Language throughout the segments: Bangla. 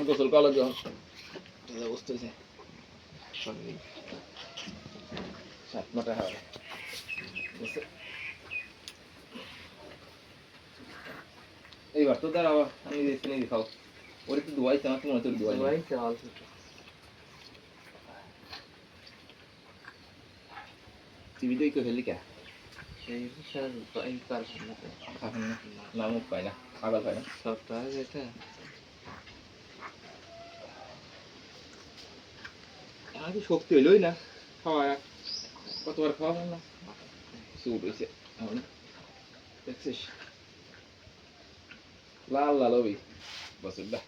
গোসল করা যখন অবস্থা হয়েছে 7-9টা হয় এইবার তো দাঁড়াও আমি দেখছি নাকি খাও ওর একটু দোয়াইছে আমার তো মনে হচ্ছে দোয়াইছে টিভিতেই কেউ ফেলি কে এই না মুখ পায় না পাগল পায় না সবটা যেটা আগে শক্তি হইলই না খাওয়া কতবার খাওয়া হয় না সুট হয়েছে এখন দেখছিস লাল লাল ওই বছর দা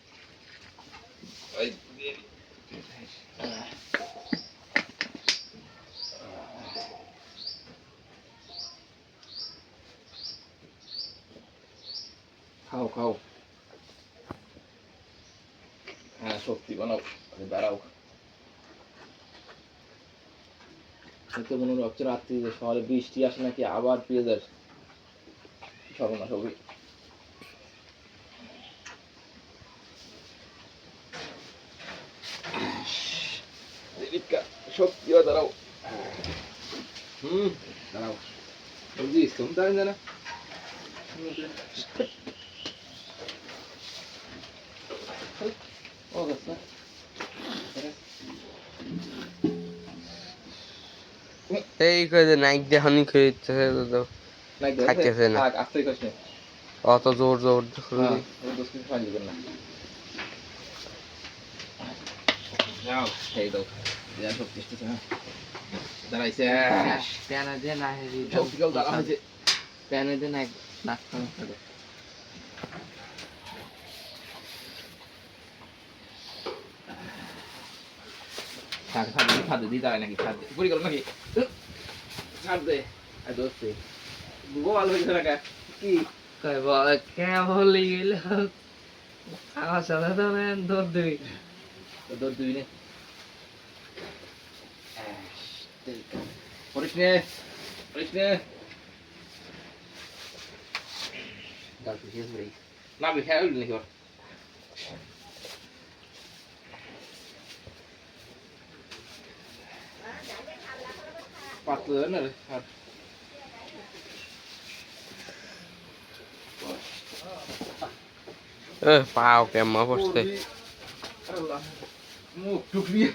খাও খাও হ্যাঁ শক্তি বানাও দাঁড়াও তো মনে হচ্ছে রাত্রি শহরে বৃষ্টি আসে নাকি আবার পেঁয়াজ সর্বনাশ হবে শক্তি দাঁড়াও দাঁড়াও বুঝিস তুমি দাঁড়ান জানা এই কই যে নাইক দেখানি খেয়েছে তো খাইতেছে না আস্তে কইছ না অত জোর জোর হ্যাঁ ওই দোষ কিছু ফাইল দিবেন না যাও এই দাও যা সব চেষ্টা আছে দাঁড়াইছে প্যানে দে না হেরি সবটিকাল দাঁড়া হয়েছে প্যানে দে না নাকটা করে খাদ্য দিতে হয় নাকি খাদ্য পুরি করো নাকি ছাড় দে আর দোস্তে গোয়াল হয়েছে না কি কই বল কে বলি গেল আমার সাথে তো ম্যান দৌড় দিবি দৌড় দিবি না পরিস নে গাল পিছিয়ে ধরে না বে খেয়াল নাকি ওর পাতলা না রে আর পাও কেমন পড়ছে মুখ টুকরিয়ে